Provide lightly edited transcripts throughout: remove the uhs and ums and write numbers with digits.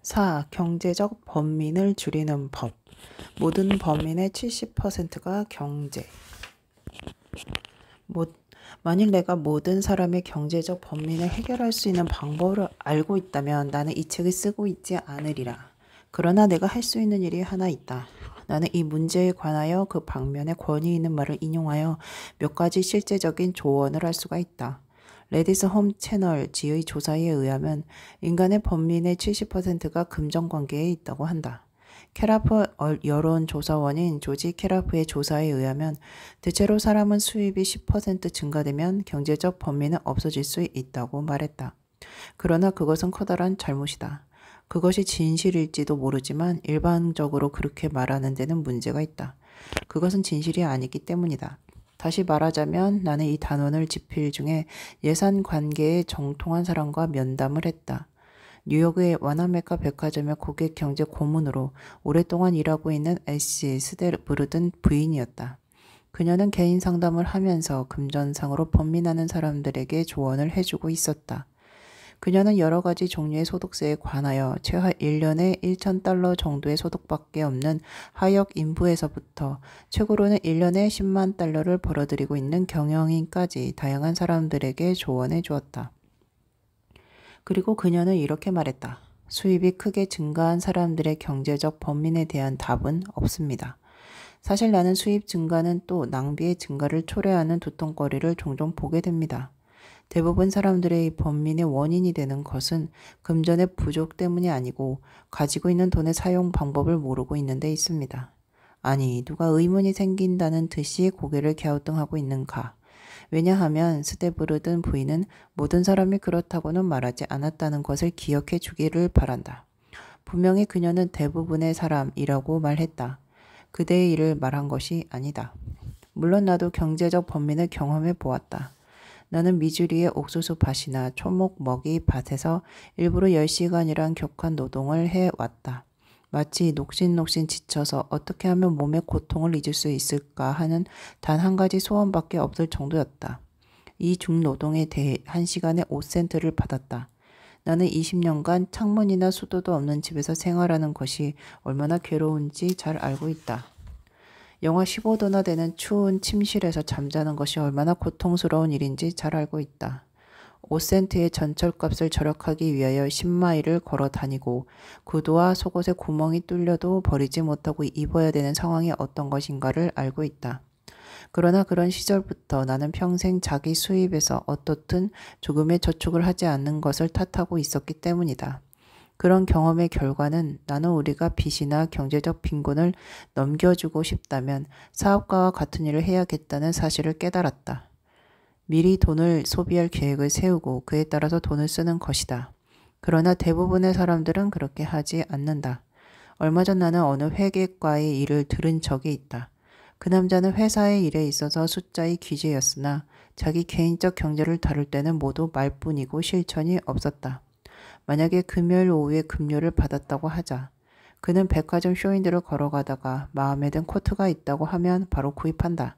4. 경제적 범민을 줄이는 법. 모든 범민의 70%가 경제. 만일 내가 모든 사람의 경제적 범민을 해결할 수 있는 방법을 알고 있다면 나는 이 책을 쓰고 있지 않으리라. 그러나 내가 할 수 있는 일이 하나 있다. 나는 이 문제에 관하여 그 방면에 권위 있는 말을 인용하여 몇 가지 실제적인 조언을 할 수가 있다. 레디스 홈 채널 지의 조사에 의하면 인간의 범민의 70%가 금전관계에 있다고 한다. 캐라프 여론조사원인 조지 캐라프의 조사에 의하면 대체로 사람은 수입이 10% 증가되면 경제적 범민은 없어질 수 있다고 말했다. 그러나 그것은 커다란 잘못이다. 그것이 진실일지도 모르지만 일반적으로 그렇게 말하는 데는 문제가 있다. 그것은 진실이 아니기 때문이다. 다시 말하자면 나는 이 단원을 집필 중에 예산 관계에 정통한 사람과 면담을 했다. 뉴욕의 와나메카 백화점의 고객 경제 고문으로 오랫동안 일하고 있는 애쉬 스데브르든 부인이었다. 그녀는 개인 상담을 하면서 금전상으로 범민하는 사람들에게 조언을 해주고 있었다. 그녀는 여러 가지 종류의 소득세에 관하여 최하 1년에 1,000달러 정도의 소득밖에 없는 하역 인부에서부터 최고로는 1년에 10만 달러를 벌어들이고 있는 경영인까지 다양한 사람들에게 조언해 주었다. 그리고 그녀는 이렇게 말했다. 수입이 크게 증가한 사람들의 경제적 범민에 대한 답은 없습니다. 사실 나는 수입 증가는 또 낭비의 증가를 초래하는 두통거리를 종종 보게 됩니다. 대부분 사람들의 이 범민의 원인이 되는 것은 금전의 부족 때문이 아니고 가지고 있는 돈의 사용 방법을 모르고 있는 데 있습니다. 아니, 누가 의문이 생긴다는 듯이 고개를 갸우뚱하고 있는가? 왜냐하면 스데브르든 부인은 모든 사람이 그렇다고는 말하지 않았다는 것을 기억해 주기를 바란다. 분명히 그녀는 대부분의 사람이라고 말했다. 그대의 일을 말한 것이 아니다. 물론 나도 경제적 범민을 경험해 보았다. 나는 미주리의 옥수수 밭이나 초목 먹이 밭에서 일부러 10시간이란 격한 노동을 해왔다. 마치 녹신녹신 지쳐서 어떻게 하면 몸의 고통을 잊을 수 있을까 하는 단 한 가지 소원밖에 없을 정도였다. 이 중노동에 대해 1시간에 5센트를 받았다. 나는 20년간 창문이나 수도도 없는 집에서 생활하는 것이 얼마나 괴로운지 잘 알고 있다. 영하 15도나 되는 추운 침실에서 잠자는 것이 얼마나 고통스러운 일인지 잘 알고 있다. 5센트의 전철값을 절약하기 위하여 10마일을 걸어 다니고 구두와 속옷에 구멍이 뚫려도 버리지 못하고 입어야 되는 상황이 어떤 것인가를 알고 있다. 그러나 그런 시절부터 나는 평생 자기 수입에서 어떻든 조금의 저축을 하지 않는 것을 탓하고 있었기 때문이다. 그런 경험의 결과는 나는 우리가 빚이나 경제적 빈곤을 넘겨주고 싶다면 사업가와 같은 일을 해야겠다는 사실을 깨달았다. 미리 돈을 소비할 계획을 세우고 그에 따라서 돈을 쓰는 것이다. 그러나 대부분의 사람들은 그렇게 하지 않는다. 얼마 전 나는 어느 회계과의 일을 들은 적이 있다. 그 남자는 회사의 일에 있어서 숫자의 귀재였으나 자기 개인적 경제를 다룰 때는 모두 말뿐이고 실천이 없었다. 만약에 금요일 오후에 급료를 받았다고 하자. 그는 백화점 쇼윈도를 걸어가다가 마음에 든 코트가 있다고 하면 바로 구입한다.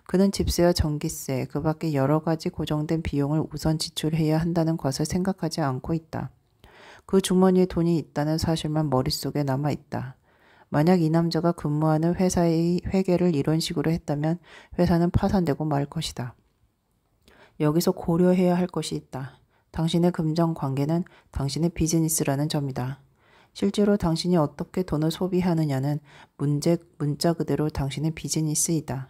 그는 집세와 전기세, 그 밖에 여러 가지 고정된 비용을 우선 지출해야 한다는 것을 생각하지 않고 있다. 그 주머니에 돈이 있다는 사실만 머릿속에 남아있다. 만약 이 남자가 근무하는 회사의 회계를 이런 식으로 했다면 회사는 파산되고 말 것이다. 여기서 고려해야 할 것이 있다. 당신의 금전 관계는 당신의 비즈니스라는 점이다. 실제로 당신이 어떻게 돈을 소비하느냐는 문자 그대로 당신의 비즈니스이다.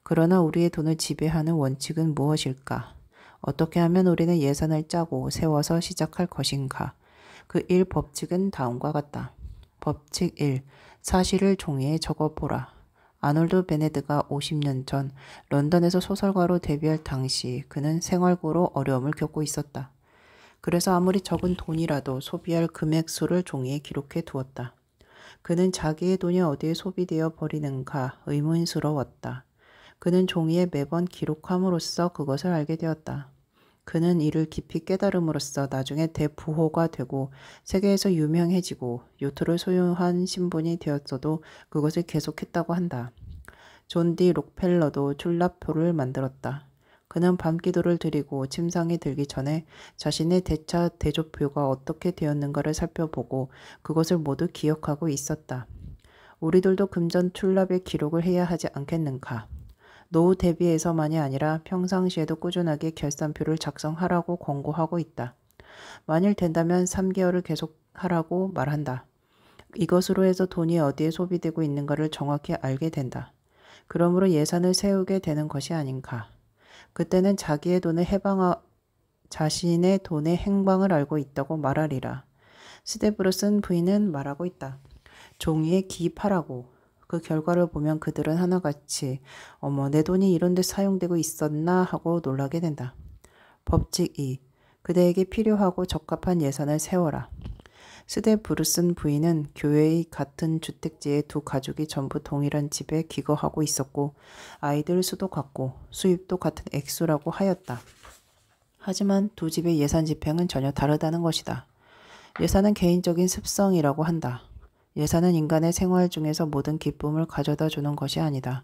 그러나 우리의 돈을 지배하는 원칙은 무엇일까? 어떻게 하면 우리는 예산을 짜고 세워서 시작할 것인가? 그 1 법칙은 다음과 같다. 법칙 1. 사실을 종이에 적어보라. 아놀드 베네드가 50년 전 런던에서 소설가로 데뷔할 당시 그는 생활고로 어려움을 겪고 있었다. 그래서 아무리 적은 돈이라도 소비할 금액수를 종이에 기록해 두었다. 그는 자기의 돈이 어디에 소비되어 버리는가 의문스러웠다. 그는 종이에 매번 기록함으로써 그것을 알게 되었다. 그는 이를 깊이 깨달음으로써 나중에 대부호가 되고 세계에서 유명해지고 요트를 소유한 신분이 되었어도 그것을 계속했다고 한다. 존 디 록펠러도 출납표를 만들었다. 그는 밤기도를 드리고 침상에 들기 전에 자신의 대차 대조표가 어떻게 되었는가를 살펴보고 그것을 모두 기억하고 있었다. 우리들도 금전 출납의 기록을 해야 하지 않겠는가? 노후 대비해서만이 아니라 평상시에도 꾸준하게 결산표를 작성하라고 권고하고 있다. 만일 된다면 3개월을 계속 하라고 말한다. 이것으로 해서 돈이 어디에 소비되고 있는가를 정확히 알게 된다. 그러므로 예산을 세우게 되는 것이 아닌가. 그때는 자신의 돈의 행방을 알고 있다고 말하리라. 스데브루슨 부인은 말하고 있다. 종이에 기입하라고. 그 결과를 보면 그들은 하나같이 어머 내 돈이 이런 데 사용되고 있었나 하고 놀라게 된다. 법칙 2. 그대에게 필요하고 적합한 예산을 세워라. 스데브루슨 부인은 교회의 같은 주택지에 두 가족이 전부 동일한 집에 기거하고 있었고 아이들 수도 같고 수입도 같은 액수라고 하였다. 하지만 두 집의 예산 집행은 전혀 다르다는 것이다. 예산은 개인적인 습성이라고 한다. 예산은 인간의 생활 중에서 모든 기쁨을 가져다 주는 것이 아니다.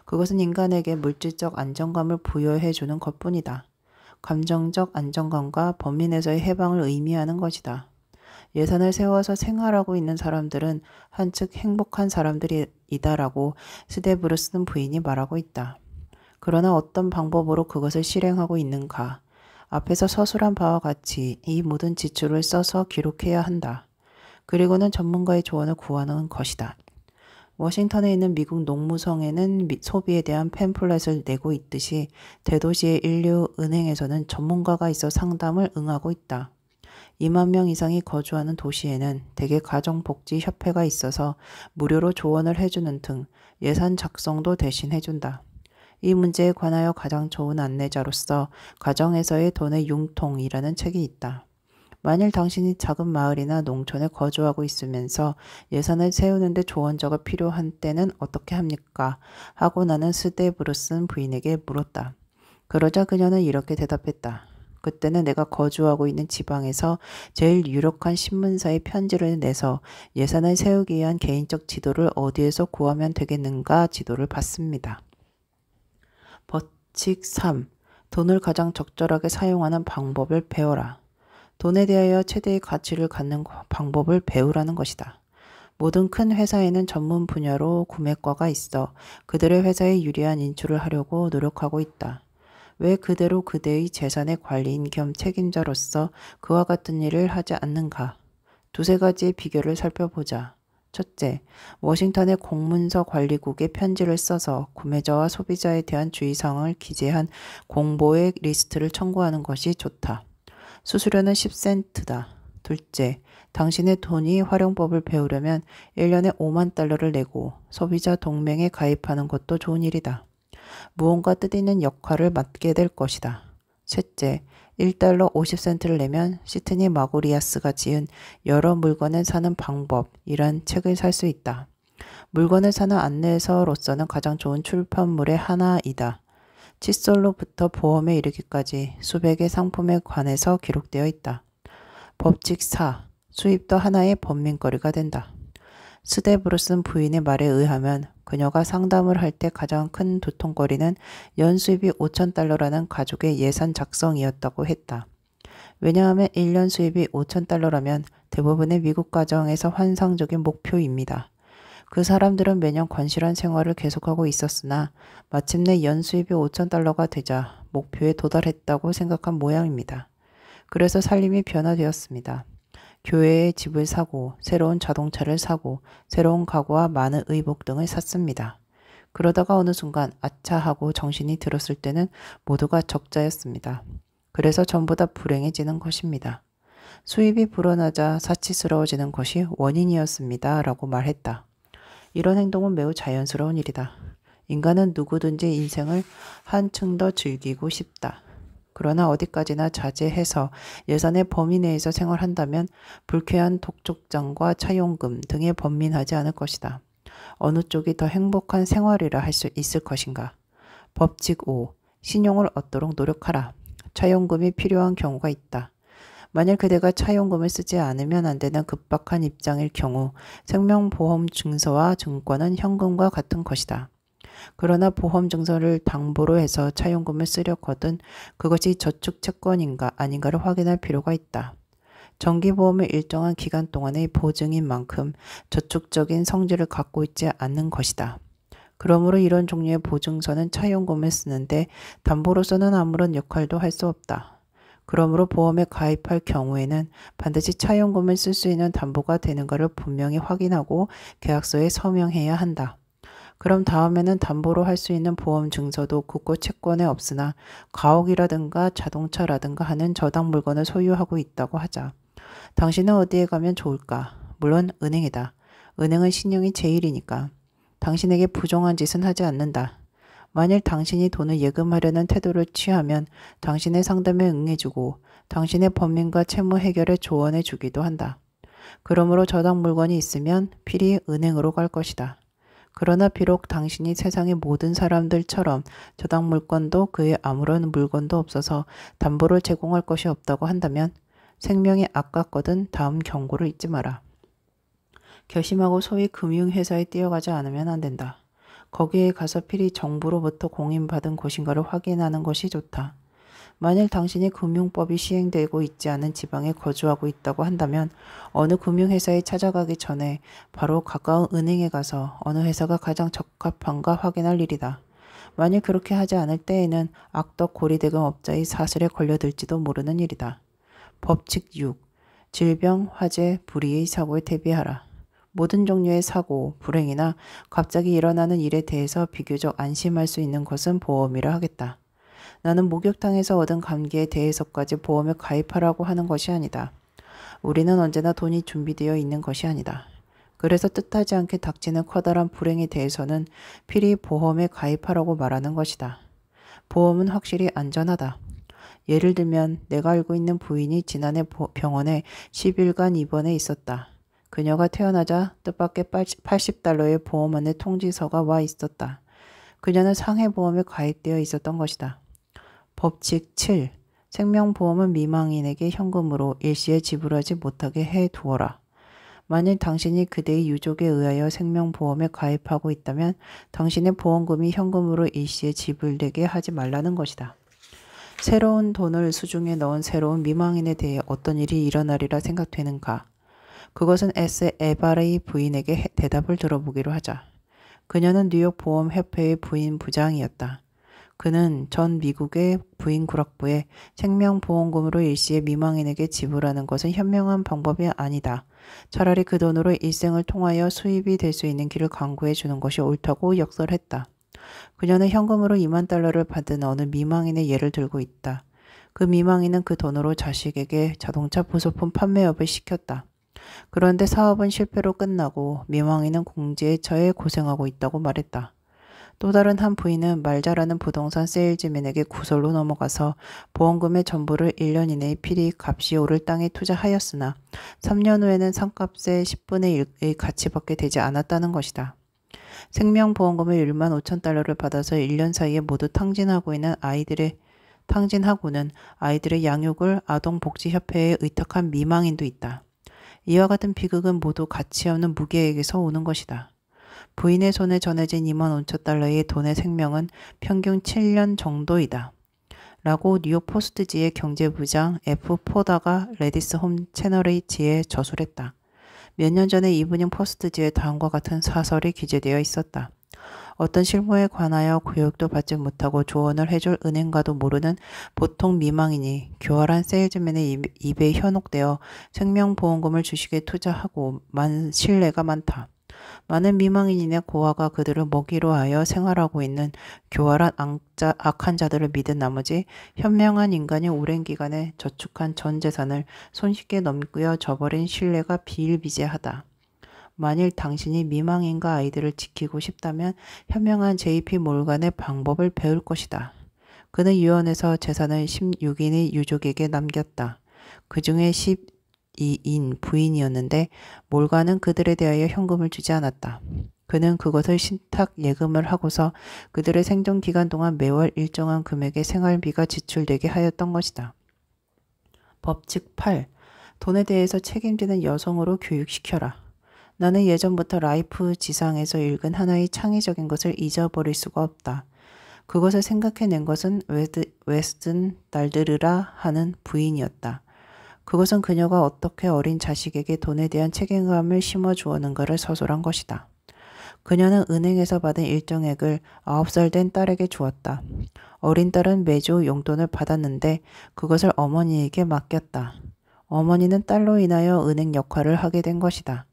그것은 인간에게 물질적 안정감을 부여해 주는 것뿐이다. 감정적 안정감과 범민에서의 해방을 의미하는 것이다. 예산을 세워서 생활하고 있는 사람들은 한층 행복한 사람들이다라고 스데브루슨 부인이 말하고 있다. 그러나 어떤 방법으로 그것을 실행하고 있는가? 앞에서 서술한 바와 같이 이 모든 지출을 써서 기록해야 한다. 그리고는 전문가의 조언을 구하는 것이다. 워싱턴에 있는 미국 농무성에는 소비에 대한 팸플렛을 내고 있듯이 대도시의 인류 은행에서는 전문가가 있어 상담을 응하고 있다. 2만 명 이상이 거주하는 도시에는 대개 가정복지협회가 있어서 무료로 조언을 해주는 등 예산 작성도 대신 해준다. 이 문제에 관하여 가장 좋은 안내자로서 가정에서의 돈의 융통이라는 책이 있다. 만일 당신이 작은 마을이나 농촌에 거주하고 있으면서 예산을 세우는데 조언자가 필요한 때는 어떻게 합니까? 하고 나는 스데브루슨 부인에게 물었다. 그러자 그녀는 이렇게 대답했다. 그때는 내가 거주하고 있는 지방에서 제일 유력한 신문사에 편지를 내서 예산을 세우기 위한 개인적 지도를 어디에서 구하면 되겠는가 지도를 받습니다. 법칙 3. 돈을 가장 적절하게 사용하는 방법을 배워라. 돈에 대하여 최대의 가치를 갖는 방법을 배우라는 것이다. 모든 큰 회사에는 전문 분야로 구매과가 있어 그들의 회사에 유리한 인출을 하려고 노력하고 있다. 왜 그대로 그대의 재산의 관리인 겸 책임자로서 그와 같은 일을 하지 않는가? 두세 가지의 비결을 살펴보자. 첫째, 워싱턴의 공문서 관리국에 편지를 써서 구매자와 소비자에 대한 주의사항을 기재한 공보의 리스트를 청구하는 것이 좋다. 수수료는 10센트다. 둘째, 당신의 돈이 활용법을 배우려면 1년에 5만 달러를 내고 소비자 동맹에 가입하는 것도 좋은 일이다. 무언가 뜻있는 역할을 맡게 될 것이다. 셋째, 1달러 50센트를 내면 시드니 마고리아스가 지은 여러 물건을 사는 방법이란 책을 살 수 있다. 물건을 사는 안내서로서는 가장 좋은 출판물의 하나이다. 칫솔로부터 보험에 이르기까지 수백의 상품에 관해서 기록되어 있다. 법칙 4. 수입도 하나의 번민거리가 된다. 스데브루슨 부인의 말에 의하면 그녀가 상담을 할 때 가장 큰 두통거리는 연수입이 5,000달러라는 가족의 예산 작성이었다고 했다. 왜냐하면 1년 수입이 5,000달러라면 대부분의 미국 가정에서 환상적인 목표입니다. 그 사람들은 매년 건실한 생활을 계속하고 있었으나 마침내 연수입이 5,000달러가 되자 목표에 도달했다고 생각한 모양입니다. 그래서 살림이 변화되었습니다. 교회에 집을 사고 새로운 자동차를 사고 새로운 가구와 많은 의복 등을 샀습니다. 그러다가 어느 순간 아차 하고 정신이 들었을 때는 모두가 적자였습니다. 그래서 전부 다 불행해지는 것입니다. 수입이 불어나자 사치스러워지는 것이 원인이었습니다. 라고 말했다. 이런 행동은 매우 자연스러운 일이다. 인간은 누구든지 인생을 한층 더 즐기고 싶다. 그러나 어디까지나 자제해서 예산의 범위 내에서 생활한다면 불쾌한 독촉장과 차용금 등에 번민하지 않을 것이다. 어느 쪽이 더 행복한 생활이라 할 수 있을 것인가? 법칙 5. 신용을 얻도록 노력하라. 차용금이 필요한 경우가 있다. 만일 그대가 차용금을 쓰지 않으면 안 되는 급박한 입장일 경우 생명보험 증서와 증권은 현금과 같은 것이다. 그러나 보험 증서를 담보로 해서 차용금을 쓰려거든 그것이 저축 채권인가 아닌가를 확인할 필요가 있다. 정기보험은 일정한 기간 동안의 보증인 만큼 저축적인 성질을 갖고 있지 않는 것이다. 그러므로 이런 종류의 보증서는 차용금을 쓰는데 담보로서는 아무런 역할도 할 수 없다. 그러므로 보험에 가입할 경우에는 반드시 차용금을 쓸 수 있는 담보가 되는가를 분명히 확인하고 계약서에 서명해야 한다. 그럼 다음에는 담보로 할 수 있는 보험 증서도 국고 채권에 없으나 가옥이라든가 자동차라든가 하는 저당 물건을 소유하고 있다고 하자. 당신은 어디에 가면 좋을까? 물론 은행이다. 은행은 신용이 제일이니까. 당신에게 부정한 짓은 하지 않는다. 만일 당신이 돈을 예금하려는 태도를 취하면 당신의 상담에 응해주고 당신의 법민과 채무 해결에 조언해 주기도 한다. 그러므로 저당 물건이 있으면 필히 은행으로 갈 것이다. 그러나 비록 당신이 세상의 모든 사람들처럼 저당 물건도 그의 아무런 물건도 없어서 담보를 제공할 것이 없다고 한다면 생명이 아깝거든 다음 경고를 잊지 마라. 결심하고 소위 금융회사에 뛰어가지 않으면 안 된다. 거기에 가서 필히 정부로부터 공인받은 곳인가를 확인하는 것이 좋다. 만일 당신이 금융법이 시행되고 있지 않은 지방에 거주하고 있다고 한다면 어느 금융회사에 찾아가기 전에 바로 가까운 은행에 가서 어느 회사가 가장 적합한가 확인할 일이다. 만일 그렇게 하지 않을 때에는 악덕 고리대금 업자의 사슬에 걸려들지도 모르는 일이다. 법칙 6. 질병, 화재, 불의의 사고에 대비하라. 모든 종류의 사고, 불행이나 갑자기 일어나는 일에 대해서 비교적 안심할 수 있는 것은 보험이라 하겠다. 나는 목욕탕에서 얻은 감기에 대해서까지 보험에 가입하라고 하는 것이 아니다. 우리는 언제나 돈이 준비되어 있는 것이 아니다. 그래서 뜻하지 않게 닥치는 커다란 불행에 대해서는 필히 보험에 가입하라고 말하는 것이다. 보험은 확실히 안전하다. 예를 들면 내가 알고 있는 부인이 지난해 병원에 10일간 입원해 있었다. 그녀가 태어나자 뜻밖의 $80의 보험 안내 통지서가 와 있었다. 그녀는 상해보험에 가입되어 있었던 것이다. 법칙 7. 생명보험은 미망인에게 현금으로 일시에 지불하지 못하게 해두어라. 만일 당신이 그대의 유족에 의하여 생명보험에 가입하고 있다면 당신의 보험금이 현금으로 일시에 지불되게 하지 말라는 것이다. 새로운 돈을 수중에 넣은 새로운 미망인에 대해 어떤 일이 일어나리라 생각되는가? 그것은 S. 에바의 부인에게 대답을 들어보기로 하자. 그녀는 뉴욕 보험협회의 부인 부장이었다. 그는 전 미국의 부인구락부에 생명보험금으로 일시에 미망인에게 지불하는 것은 현명한 방법이 아니다. 차라리 그 돈으로 일생을 통하여 수입이 될 수 있는 길을 강구해 주는 것이 옳다고 역설했다. 그녀는 현금으로 $20,000를 받은 어느 미망인의 예를 들고 있다. 그 미망인은 그 돈으로 자식에게 자동차 부속품 판매업을 시켰다. 그런데 사업은 실패로 끝나고 미망인은 공지에 처해 고생하고 있다고 말했다. 또 다른 한 부인은 말 잘하는 부동산 세일즈맨에게 구설로 넘어가서 보험금의 전부를 1년 이내에 필히 값이 오를 땅에 투자하였으나 3년 후에는 상값의 10분의 1의 가치밖에 되지 않았다는 것이다. 생명보험금을 $15,000를 받아서 1년 사이에 모두 탕진하고는 아이들의 양육을 아동복지협회에 의탁한 미망인도 있다. 이와 같은 비극은 모두 가치 없는 무계에게서 오는 것이다. 부인의 손에 전해진 $25,000의 돈의 생명은 평균 7년 정도이다. 라고 뉴욕 포스트지의 경제부장 F. 포다가 레디스 홈 채널의 지에 저술했다. 몇 년 전에 이브닝 포스트지에 다음과 같은 사설이 기재되어 있었다. 어떤 실무에 관하여 교육도 받지 못하고 조언을 해줄 은행가도 모르는 보통 미망인이 교활한 세일즈맨의 입에 현혹되어 생명보험금을 주식에 투자하고 신뢰가 많다. 많은 미망인이나 고아가 그들을 먹이로 하여 생활하고 있는 교활한 악한 자들을 믿은 나머지 현명한 인간이 오랜 기간에 저축한 전 재산을 손쉽게 넘겨져버린 신뢰가 비일비재하다. 만일 당신이 미망인과 아이들을 지키고 싶다면 현명한 JP 몰간의 방법을 배울 것이다. 그는 유언에서 재산을 16인의 유족에게 남겼다. 그 중에 12인 부인이었는데 몰간은 그들에 대하여 현금을 주지 않았다. 그는 그것을 신탁 예금을 하고서 그들의 생존 기간 동안 매월 일정한 금액의 생활비가 지출되게 하였던 것이다. 법칙 8. 돈에 대해서 책임지는 여성으로 교육시켜라. 나는 예전부터 라이프 지상에서 읽은 하나의 창의적인 것을 잊어버릴 수가 없다. 그것을 생각해낸 것은 웨스튼 달드르라 하는 부인이었다. 그것은 그녀가 어떻게 어린 자식에게 돈에 대한 책임감을 심어주었는가를 서술한 것이다. 그녀는 은행에서 받은 일정액을 9살 된 딸에게 주었다. 어린 딸은 매주 용돈을 받았는데 그것을 어머니에게 맡겼다. 어머니는 딸로 인하여 은행 역할을 하게 된 것이다.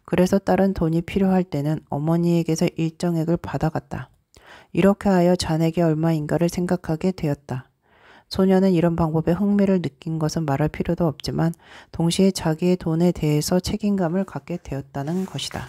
그래서 딸은 돈이 필요할 때는 어머니에게서 일정액을 받아갔다. 이렇게 하여 자네에게 얼마인가를 생각하게 되었다. 소녀는 이런 방법에 흥미를 느낀 것은 말할 필요도 없지만 동시에 자기의 돈에 대해서 책임감을 갖게 되었다는 것이다.